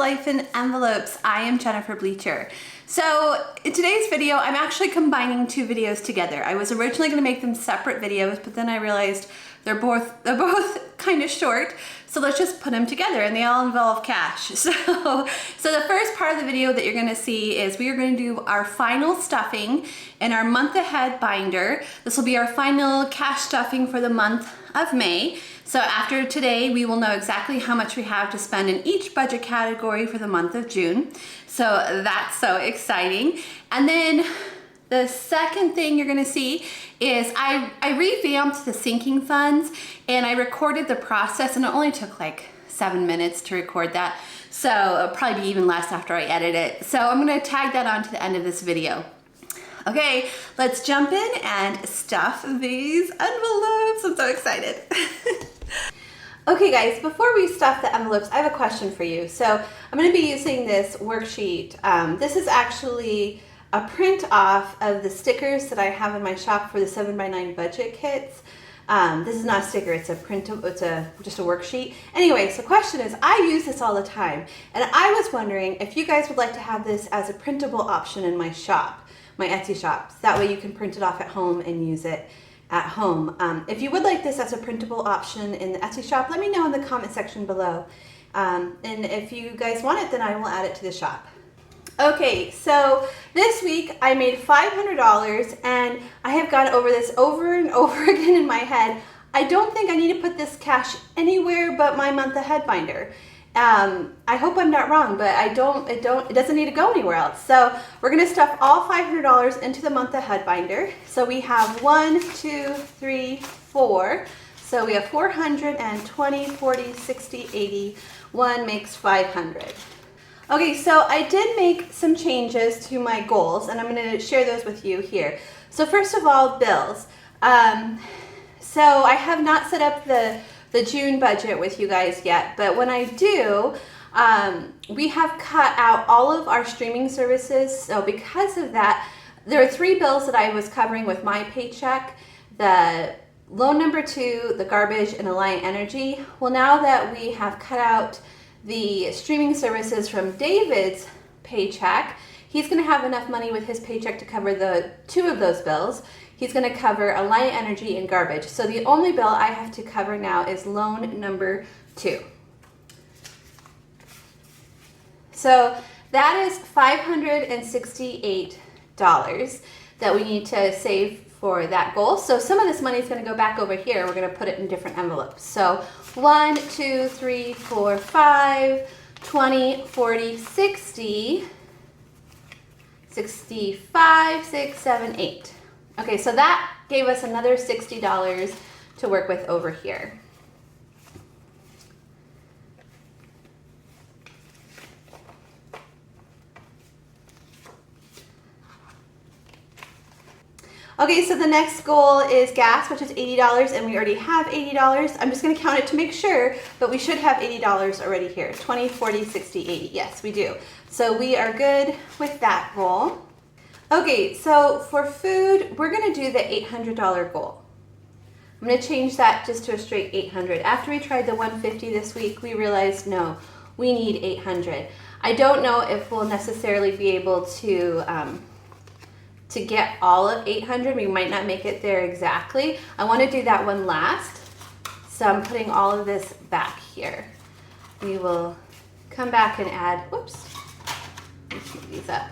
Life in Envelopes. I am Jennifer Bleecher. So in today's video, I'm actually combining two videos together. I was originally going to make them separate videos, but then I realized they're both kind of short. So let's just put them together, and they all involve cash. So the first part of the video that you're going to see is we are going to do our final stuffing in our month ahead binder. This will be our final cash stuffing for the month of May. So after today, we will know exactly how much we have to spend in each budget category for the month of June. So that's so exciting. And then the second thing you're gonna see is I revamped the sinking funds, and I recorded the process, and it only took like 7 minutes to record that. So it'll probably be even less after I edit it. So I'm gonna tag that on to the end of this video. Okay, let's jump in and stuff these envelopes. I'm so excited. Okay guys, before we stuff the envelopes, I have a question for you. So I'm going to be using this worksheet. This is actually a print off of the stickers that I have in my shop for the 7x9 budget kits. This is not a sticker, it's a print, just a worksheet. Anyway, so the question is, I use this all the time, and I was wondering if you guys would like to have this as a printable option in my shop, my Etsy shop. That way you can print it off at home and use it at home. If you would like this as a printable option in the Etsy shop, let me know in the comment section below. And if you guys want it, then I will add it to the shop. Okay, so this week I made $500, and I have gone over this over and over again in my head. I don't think I need to put this cash anywhere but my month ahead binder. I hope I'm not wrong, but it doesn't need to go anywhere else. So we're going to stuff all $500 into the month ahead binder. So we have 1, 2, 3, 4. So we have 420, 40, 60, 80. 1 makes 500. Okay, so I did make some changes to my goals, and I'm going to share those with you here. So first of all, bills. So I have not set up the June budget with you guys yet, but when I do, we have cut out all of our streaming services. So because of that, there are 3 bills that I was covering with my paycheck: the loan number 2, the garbage, and Alliant Energy. Well, now that we have cut out the streaming services from David's paycheck, he's going to have enough money with his paycheck to cover the 2 of those bills. He's going to cover Alliant Energy and garbage. So the only bill I have to cover now is loan number 2. So that is $568 that we need to save for that goal. So some of this money is going to go back over here. We're going to put it in different envelopes. So 1, 2, 3, 4, 5, 20, 40, 60, 65, 6, 7, 8. Okay, so that gave us another $60 to work with over here. Okay, so the next goal is gas, which is $80, and we already have $80. I'm just going to count it to make sure, but we should have $80 already here. 20, 40, 60, 80. Yes, we do. So we are good with that goal. Okay, so for food, we're going to do the $800 goal. I'm going to change that just to a straight 800. After we tried the 150 this week, we realized, no, we need 800. I don't know if we'll necessarily be able to get all of 800. We might not make it there exactly. I want to do that one last. So I'm putting all of this back here. We will come back and add, whoops, let's move these up.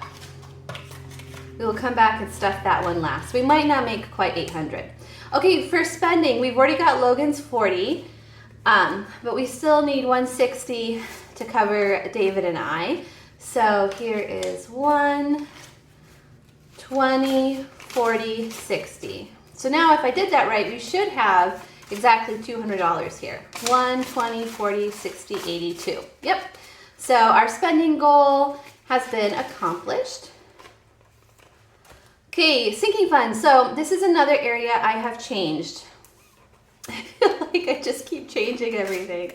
We will come back and stuff that one last. We might not make quite 800. Okay, for spending, we've already got Logan's 40, but we still need 160 to cover David and I. So here is 1, 20, 40, 60. So now if I did that right, we should have exactly $200 here. 1, 20, 40, 60, 82. Yep. So our spending goal has been accomplished. Okay, sinking funds. So this is another area I have changed. I feel like I just keep changing everything.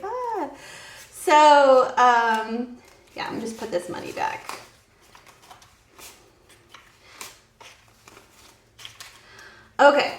So, yeah, I'm just put this money back. Okay.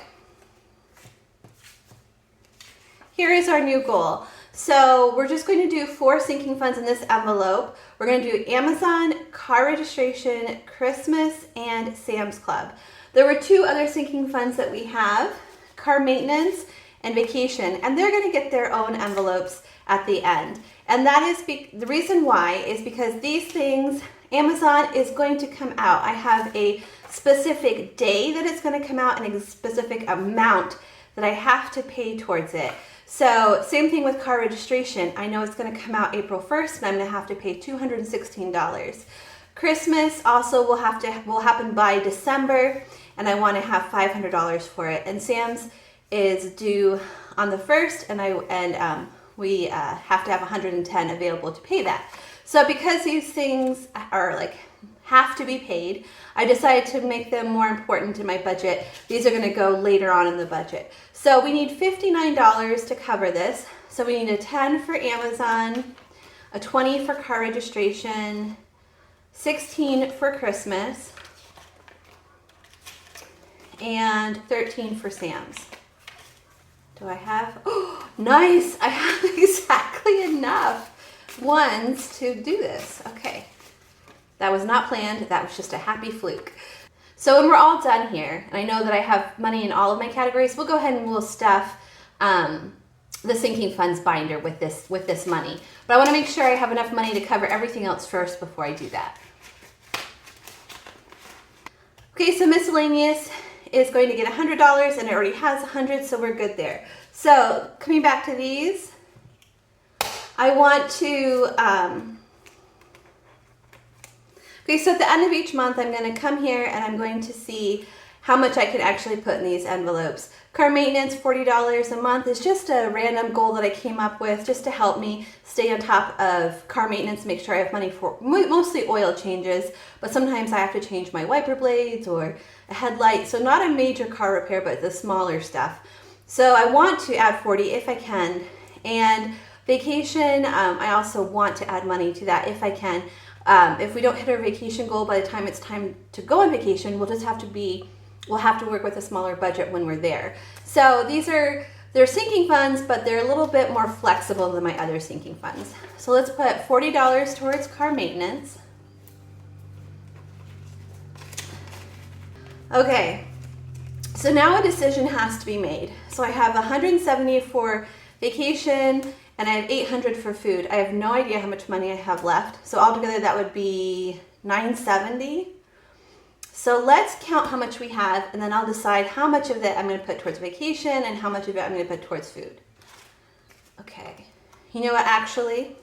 Here is our new goal. So we're just going to do 4 sinking funds in this envelope. We're going to do Amazon, car registration, Christmas, and Sam's Club. There were 2 other sinking funds that we have, car maintenance and vacation, and they're going to get their own envelopes at the end. And that is the reason why is because these things, Amazon is going to come out. I have a specific day that it's going to come out and a specific amount that I have to pay towards it. So same thing with car registration. I know it's going to come out April 1st and I'm going to have to pay $216. Christmas also will happen by December, and I want to have $500 for it. And Sam's is due on the 1st, and we have to have 110 available to pay that. So because these things are like have to be paid, I decided to make them more important in my budget. These are going to go later on in the budget. So we need $59 to cover this. So we need a 10 for Amazon, a 20 for car registration, 16 for Christmas, and 13 for Sam's. Do I have? Oh, nice! I have exactly enough ones to do this. Okay. That was not planned. That was just a happy fluke. So when we're all done here, and I know that I have money in all of my categories, we'll go ahead and we'll stuff the sinking funds binder with this money. But I want to make sure I have enough money to cover everything else first before I do that. Okay, so miscellaneous is going to get $100, and it already has $100, so we're good there. So coming back to these, I want to, okay, so at the end of each month, I'm going to come here and I'm going to see how much I can actually put in these envelopes. Car maintenance, $40 a month, is just a random goal that I came up with just to help me stay on top of car maintenance, make sure I have money for mostly oil changes, but sometimes I have to change my wiper blades or a headlight, so not a major car repair, but the smaller stuff. So I want to add 40 if I can, and vacation, I also want to add money to that if I can. If we don't hit our vacation goal by the time it's time to go on vacation, we'll have to work with a smaller budget when we're there. So they're sinking funds, but they're a little bit more flexible than my other sinking funds. So let's put $40 towards car maintenance. Okay, so now a decision has to be made. So I have 170 for vacation, and I have 800 for food. I have no idea how much money I have left. So altogether that would be $970. So let's count how much we have, and then I'll decide how much of it I'm going to put towards vacation and how much of it I'm going to put towards food. Okay, you know what, actually,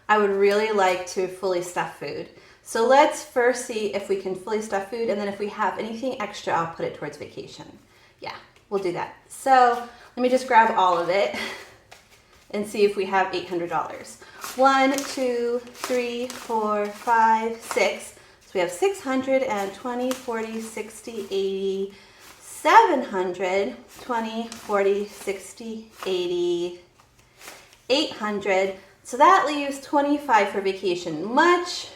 I would really like to fully stuff food. So let's first see if we can fully stuff food, and then if we have anything extra, I'll put it towards vacation. Yeah, we'll do that. So let me just grab all of it and see if we have $800. 1, 2, 3, 4, 5, 6. So we have 600 and 20, 40, 60, 80, 700, 20, 40, 60, 80, 800. So that leaves 25 for vacation. Much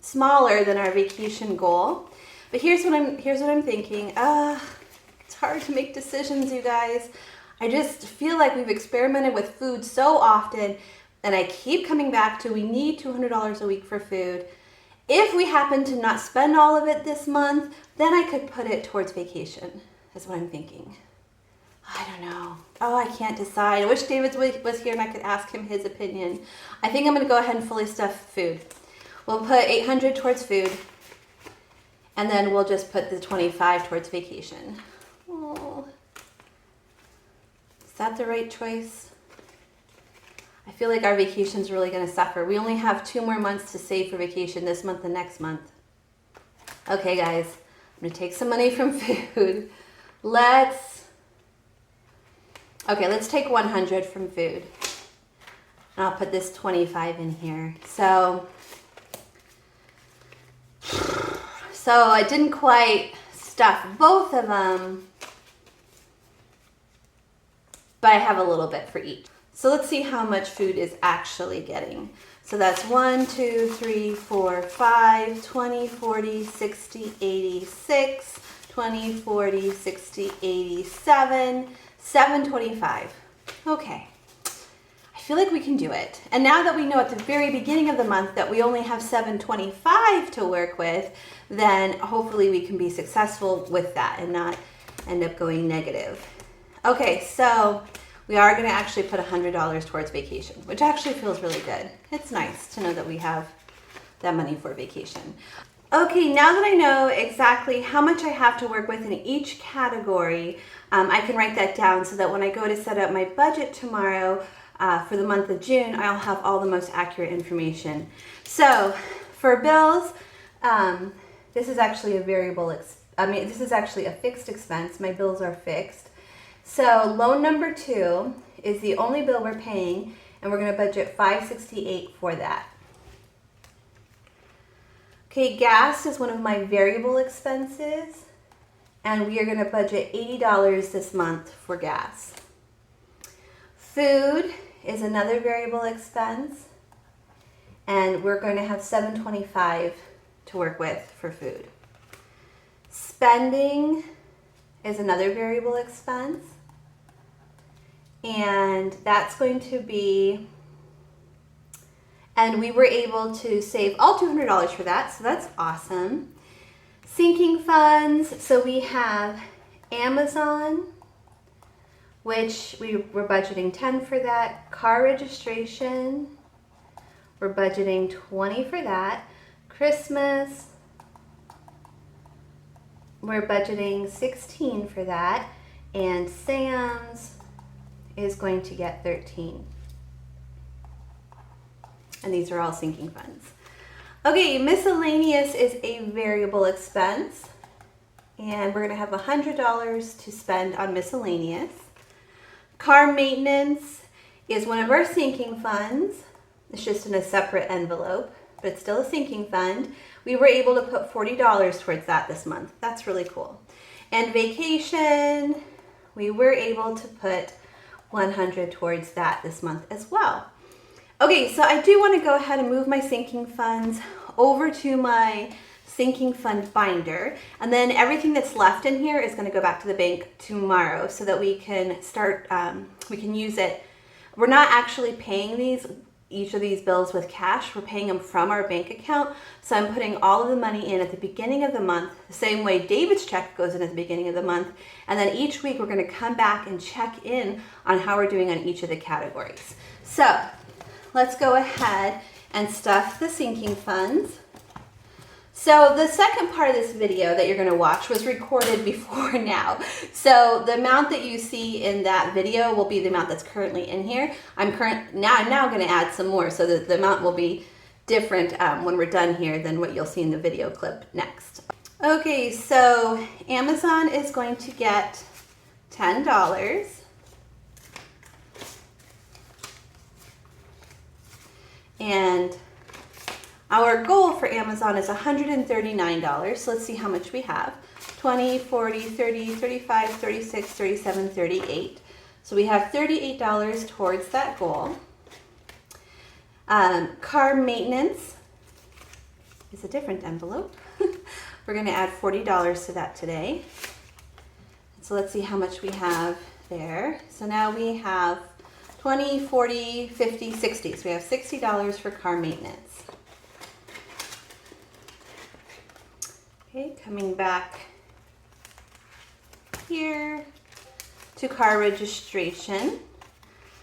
smaller than our vacation goal. But here's what I'm thinking. It's hard to make decisions, you guys. I just feel like we've experimented with food so often, and I keep coming back to we need $200 a week for food. If we happen to not spend all of it this month, then I could put it towards vacation, is what I'm thinking. I don't know. Oh, I can't decide. I wish David was here and I could ask him his opinion. I think I'm going to go ahead and fully stuff food. We'll put 800 towards food, and then we'll just put the 25 towards vacation. Oh, is that the right choice? I feel like our vacation's really going to suffer. We only have 2 more months to save for vacation, this month and next month. Okay, guys, I'm going to take some money from food. Let's take 100 from food. And I'll put this 25 in here. So I didn't quite stuff both of them, but I have a little bit for each. So let's see how much food is actually getting. So that's 1, 2, 3, 4, 5, 20, 40, 60, 86, 20, 40, 60, 87, 725. Okay. I feel like we can do it. And now that we know at the very beginning of the month that we only have $7.25 to work with, then hopefully we can be successful with that and not end up going negative. Okay, so we are going to actually put $100 towards vacation, which actually feels really good. It's nice to know that we have that money for vacation. Okay, now that I know exactly how much I have to work with in each category, I can write that down so that when I go to set up my budget tomorrow for the month of June, I'll have all the most accurate information. So for bills, this is actually a this is actually a fixed expense. My bills are fixed. So loan number 2 is the only bill we're paying, and we're going to budget $568 for that. Okay, gas is one of my variable expenses, and we are going to budget $80 this month for gas. Food is another variable expense, and we're going to have $7.25 to work with for food. Spending is another variable expense, and that's going to be, and we were able to save all $200 for that, so that's awesome. Sinking funds, so we have Amazon, which we're budgeting $10 for that. Car registration, we're budgeting $20 for that. Christmas, we're budgeting $16 for that. And Sam's is going to get $13. And these are all sinking funds. Okay, miscellaneous is a variable expense, and we're gonna have $100 to spend on miscellaneous. Car maintenance is one of our sinking funds. It's just in a separate envelope, but it's still a sinking fund. We were able to put $40 towards that this month. That's really cool. And vacation, we were able to put $100 towards that this month as well. Okay, so I do want to go ahead and move my sinking funds over to my sinking fund binder, and then everything that's left in here is going to go back to the bank tomorrow so that we can start, we can use it. We're not actually paying each of these bills with cash. We're paying them from our bank account. So I'm putting all of the money in at the beginning of the month, the same way David's check goes in at the beginning of the month. And then each week we're going to come back and check in on how we're doing on each of the categories. So let's go ahead and stuff the sinking funds. So the second part of this video that you're going to watch was recorded before now. So the amount that you see in that video will be the amount that's currently in here. I'm now going to add some more so that the amount will be different when we're done here than what you'll see in the video clip next. Okay, so Amazon is going to get $10. And our goal for Amazon is $139. So let's see how much we have. 20, 40, 30, 35, 36, 37, 38. So we have $38 towards that goal. Car maintenance is a different envelope. We're going to add $40 to that today. So let's see how much we have there. So now we have 20, 40, 50, 60. So we have $60 for car maintenance. Okay, coming back here to car registration.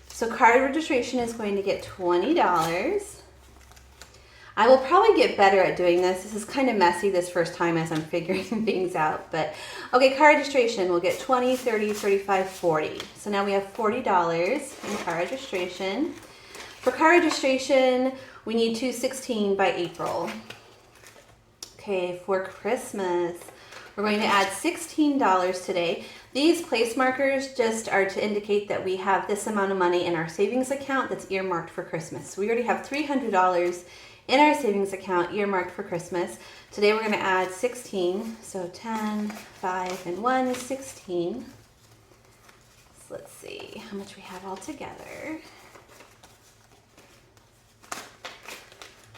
So car registration is going to get $20. I will probably get better at doing this. This is kind of messy this first time as I'm figuring things out. But okay, car registration will get 20, 30, 35, 40. So now we have $40 in car registration. For car registration, we need 216 by April. Okay, for Christmas, we're going to add $16 today. These place markers just are to indicate that we have this amount of money in our savings account that's earmarked for Christmas. So we already have $300 in our savings account earmarked for Christmas. Today we're going to add 16. So 10, 5, and 1 is 16. So let's see how much we have all together.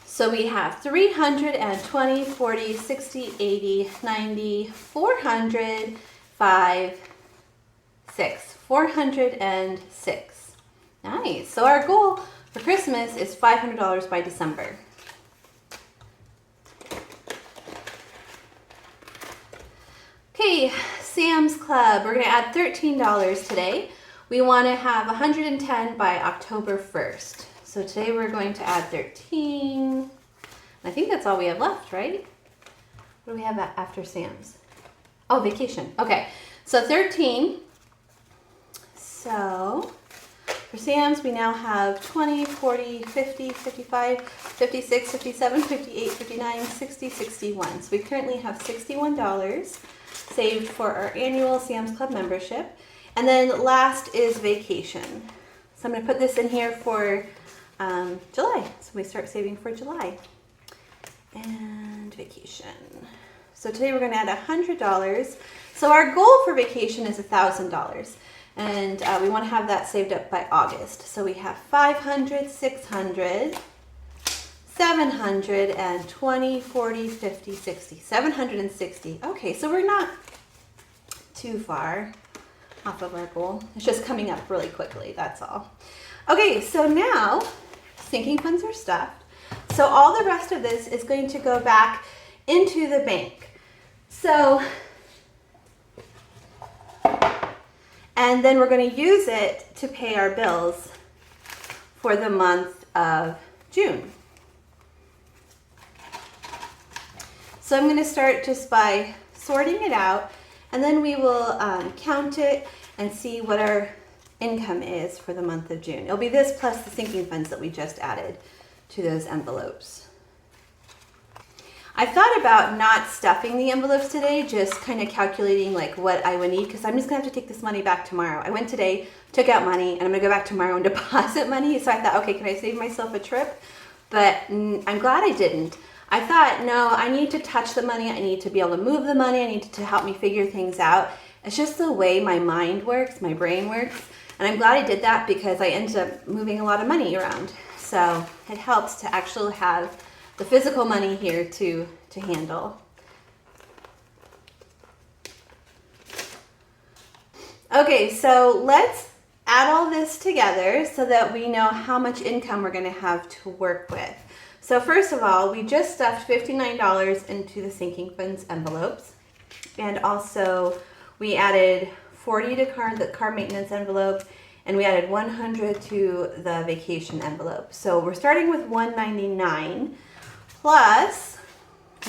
So we have 320, 40, 60, 80, 90, 400, 5, 6. 406. Nice. So our goal for Christmas is $500 by December. Okay, Sam's Club. We're going to add $13 today. We want to have 110 by October 1st. So today we're going to add 13. I think that's all we have left, right? What do we have after Sam's? Oh, vacation. Okay, so 13. So for Sam's, we now have 20, 40, 50, 55, 56, 57, 58, 59, 60, 61. So we currently have $61 saved for our annual Sam's Club membership. And then last is vacation. So I'm going to put this in here for July. So we start saving for July. And vacation. So today we're going to add $100. So our goal for vacation is $1,000. And we want to have that saved up by August. So we have 500, 600, 700, and 20, 40, 50, 60, 760. Okay, so we're not too far off of our goal. It's just coming up really quickly, that's all. Okay, so now sinking funds are stuffed. So all the rest of this is going to go back into the bank. So, and then we're going to use it to pay our bills for the month of June. So I'm going to start just by sorting it out, and then we will count it and see what our income is for the month of June. It'll be this plus the sinking funds that we just added to those envelopes. I thought about not stuffing the envelopes today, just kind of calculating like what I would need, because I'm just gonna have to take this money back tomorrow. I went today, took out money, and I'm gonna go back tomorrow and deposit money. So I thought, okay, can I save myself a trip? But I'm glad I didn't. I thought, no, I need to touch the money. I need to be able to move the money. I need to help me figure things out. It's just the way my mind works, my brain works. And I'm glad I did that because I ended up moving a lot of money around. So it helps to actually have the physical money here to handle. Okay, so let's add all this together so that we know how much income we're going to have to work with. So first of all, we just stuffed $59 into the sinking funds envelopes, and also we added 40 to the car maintenance envelope, and we added 100 to the vacation envelope. So we're starting with $199 plus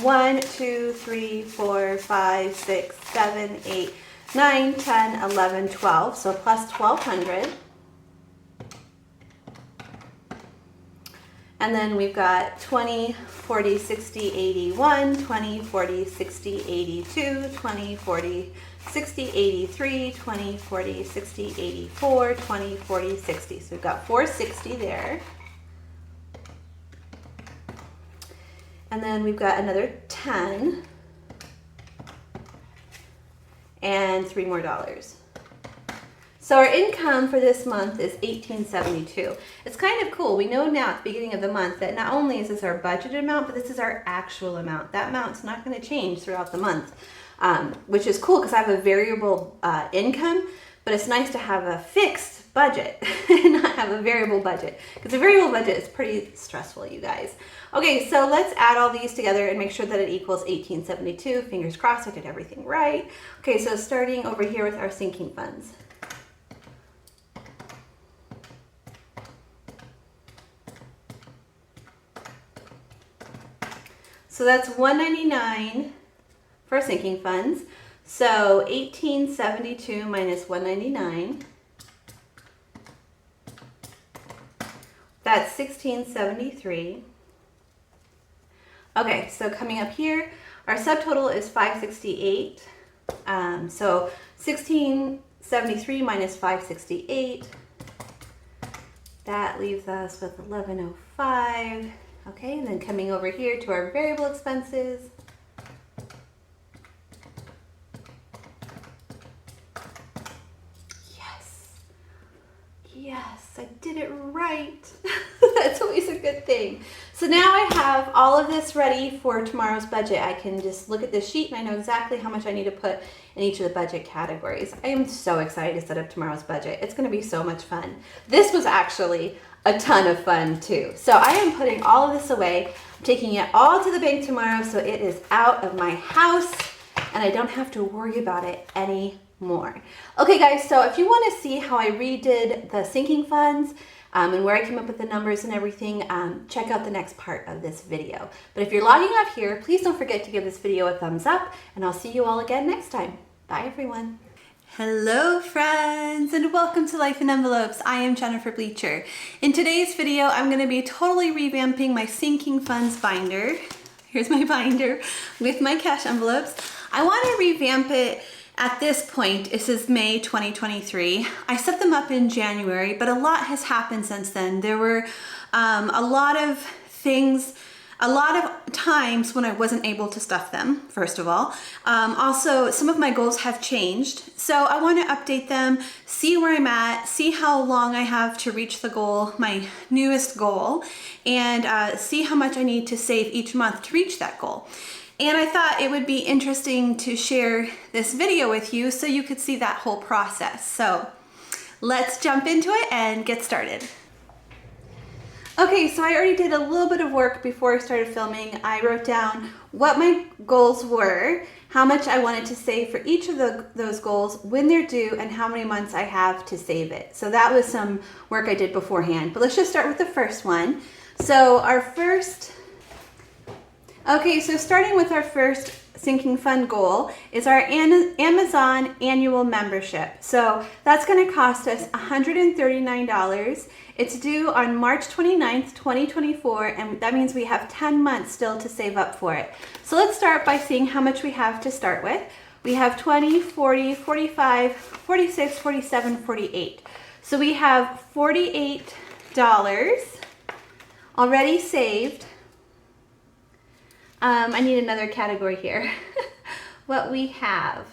1, 2, 3, 4, 5, 6, 7, 8, 9, 10, 11, 12. So plus 1,200. And then we've got 20, 40, 60, 81, 20, 40, 60, 82, 20, 40, 60, 83, 20, 40, 60, 84, 20, 40, 60. So we've got 460 there. And then we've got another 10 and $3 more. So our income for this month is $18.72. It's kind of cool. We know now at the beginning of the month that not only is this our budgeted amount, but this is our actual amount. That amount's not going to change throughout the month, which is cool because I have a variable income, but it's nice to have a fixed budget and not have a variable budget, because a variable budget is pretty stressful, you guys. Okay, so let's add all these together and make sure that it equals $18.72. Fingers crossed I did everything right. Okay, so starting over here with our sinking funds. So that's $199 for sinking funds. So $18.72 minus $199. That's $16.73. Okay, so coming up here, our subtotal is $568. So $16.73 minus $568. That leaves us with $11.05. Okay, and then coming over here to our variable expenses. Yes, I did it right. That's always a good thing. So now I have all of this ready for tomorrow's budget. I can just look at this sheet and I know exactly how much I need to put in each of the budget categories. I am so excited to set up tomorrow's budget. It's gonna be so much fun. This was actually a ton of fun too. So I am putting all of this away. I'm taking it all to the bank tomorrow so it is out of my house and I don't have to worry about it anymore. Okay guys, so if you wanna see how I redid the sinking funds, and where I came up with the numbers and everything, check out the next part of this video. But if you're logging off here, please don't forget to give this video a thumbs up, and I'll see you all again next time. Bye everyone. Hello friends, and welcome to Life in Envelopes. I am Jennifer Bleecher. In today's video, I'm gonna be totally revamping my sinking funds binder. Here's my binder with my cash envelopes. I wanna revamp it. At this point, this is May 2023. I set them up in January, but a lot has happened since then. There were a lot of things, a lot of times when I wasn't able to stuff them, first of all. Also, some of my goals have changed. So I want to update them, see where I'm at, see how long I have to reach the goal, my newest goal, and see how much I need to save each month to reach that goal. And I thought it would be interesting to share this video with you so you could see that whole process. So let's jump into it and get started. Okay, so I already did a little bit of work before I started filming. I wrote down what my goals were, how much I wanted to save for each of those goals, when they're due, and how many months I have to save it. So that was some work I did beforehand. But let's just start with the first one. So Okay, so starting with our first sinking fund goal is our Amazon annual membership. So that's going to cost us $139. It's due on March 29th, 2024, and that means we have 10 months still to save up for it. So let's start by seeing how much we have to start with. We have 20, 40, 45, 46, 47, 48. So we have $48 already saved. I need another category here. What we have.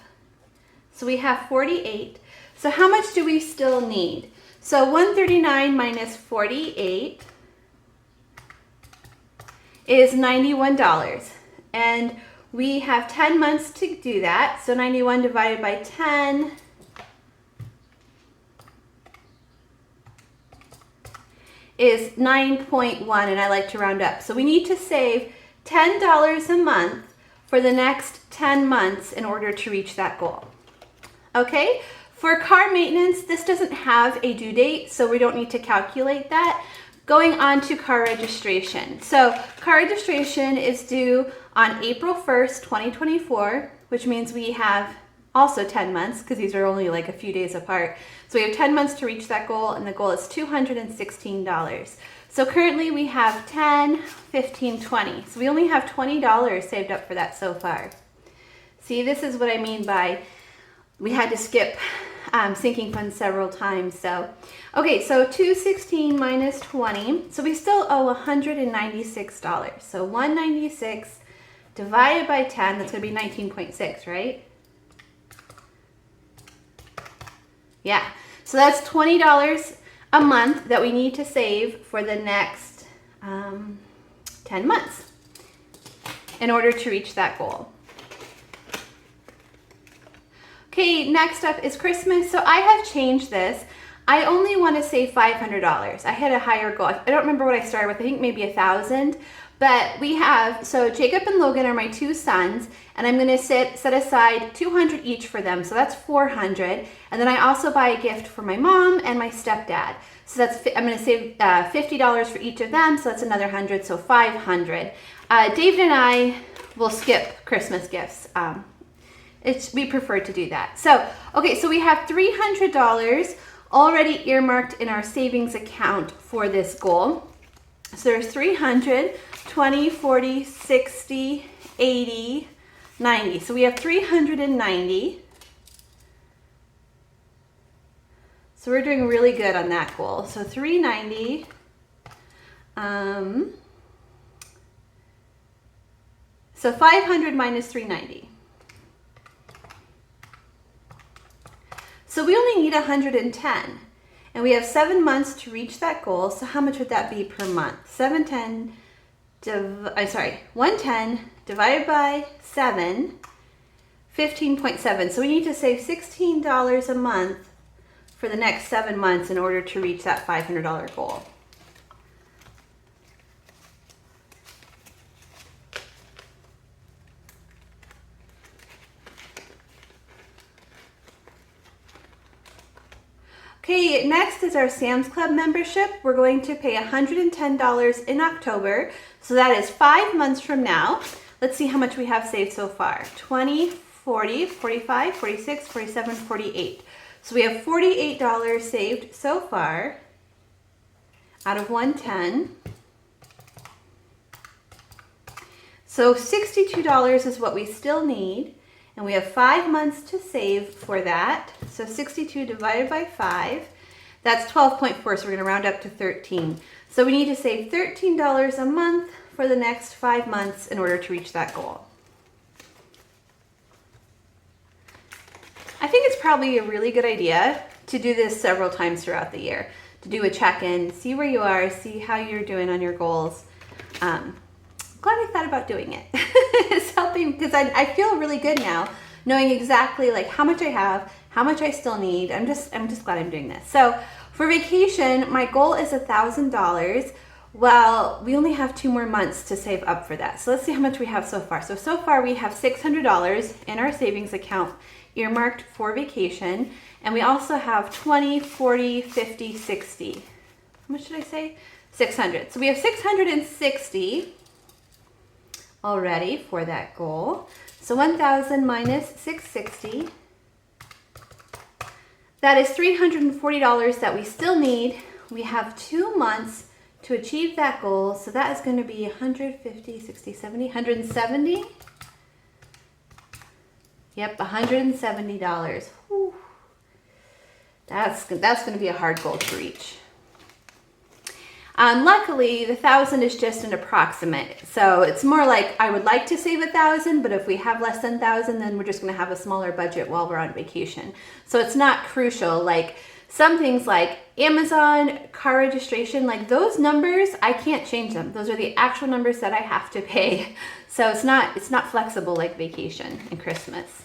So we have 48. So how much do we still need? So 139 minus 48 is $91. And we have 10 months to do that. So 91 divided by 10 is 9.1, and I like to round up. So we need to save $10 a month for the next 10 months in order to reach that goal. Okay, for car maintenance, this doesn't have a due date, so we don't need to calculate that. Going on to car registration. So car registration is due on April 1st, 2024, which means we have also 10 months because these are only like a few days apart. So we have 10 months to reach that goal, and the goal is $216. So currently we have 10, 15, 20. So we only have $20 saved up for that so far. See, this is what I mean by we had to skip sinking funds several times. So, okay, so 216 minus 20. So we still owe $196. So 196 divided by 10, that's gonna be 19.6, right? Yeah, so that's $20 a month that we need to save for the next 10 months in order to reach that goal. Okay, next up is Christmas. So I have changed this. I only want to save $500. I had a higher goal. I don't remember what I started with. I think maybe 1,000. But we have, so Jacob and Logan are my two sons, and I'm gonna set aside $200 each for them, so that's $400. And then I also buy a gift for my mom and my stepdad. So that's, I'm gonna save $50 for each of them, so that's another 100, so 500. David and I will skip Christmas gifts. We prefer to do that. So, okay, so we have $300 already earmarked in our savings account for this goal. So there's 300, 20, 40, 60, 80, 90. So we have 390. So we're doing really good on that goal. So 390. So 500 minus 390. So we only need 110. And we have 7 months to reach that goal. So how much would that be per month? 7, 10, 110 divided by 7, 15.7. So we need to save $16 a month for the next 7 months in order to reach that $500 goal. Okay, next is our Sam's Club membership. We're going to pay $110 in October, so that is 5 months from now. Let's see how much we have saved so far. 20, 40, 45, 46, 47, 48. So we have $48 saved so far out of 110. So $62 is what we still need. And we have 5 months to save for that. So 62 divided by 5, that's 12.4, so we're gonna round up to 13. So we need to save $13 a month for the next 5 months in order to reach that goal. I think it's probably a really good idea to do this several times throughout the year, to do a check-in, see where you are, see how you're doing on your goals. Glad I thought about doing it. It's helping because I feel really good now, knowing exactly like how much I have, how much I still need. I'm just glad I'm doing this. So for vacation, my goal is $1,000. Well, we only have 2 more months to save up for that. So let's see how much we have so far. So far we have $600 in our savings account earmarked for vacation. And we also have 20, 40, 50, 60. How much did I say? 600. So we have 660 already for that goal. So 1,000 minus 660. That is $340 that we still need. We have 2 months to achieve that goal. So that is going to be 150, 60, 70, 170. Yep, $170. Whew. That's going to be a hard goal to reach. Luckily, the 1,000 is just an approximate. So it's more like I would like to save 1,000, but if we have less than 1,000, then we're just going to have a smaller budget while we're on vacation. So it's not crucial. Like some things like Amazon, car registration, like those numbers, I can't change them. Those are the actual numbers that I have to pay. So it's not flexible like vacation and Christmas.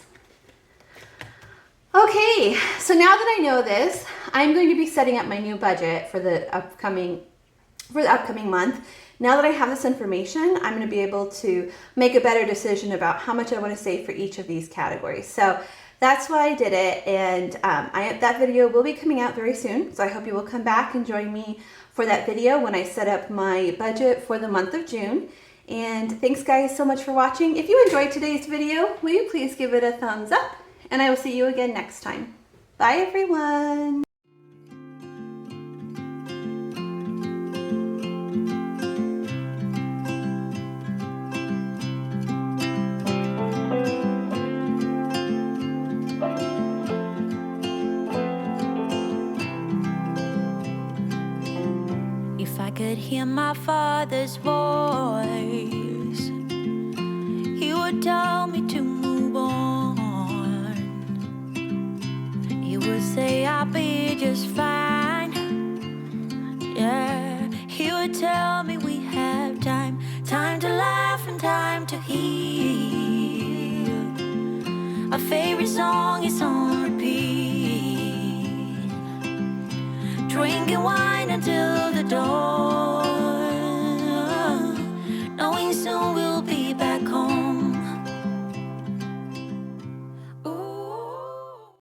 Okay, so now that I know this, I'm going to be setting up my new budget for the upcoming month. Now that I have this information, I'm going to be able to make a better decision about how much I want to save for each of these categories. So that's why I did it, and that video will be coming out very soon. So I hope you will come back and join me for that video when I set up my budget for the month of June. And thanks guys so much for watching. If you enjoyed today's video, will you please give it a thumbs up? And I will see you again next time. Bye everyone. If I could hear my father's voice, he would tell me to move on. He would say I'll be just fine. Yeah, he would tell me we have time, time to laugh and time to heal. Our favorite song is on repeat, drinking wine until the dawn.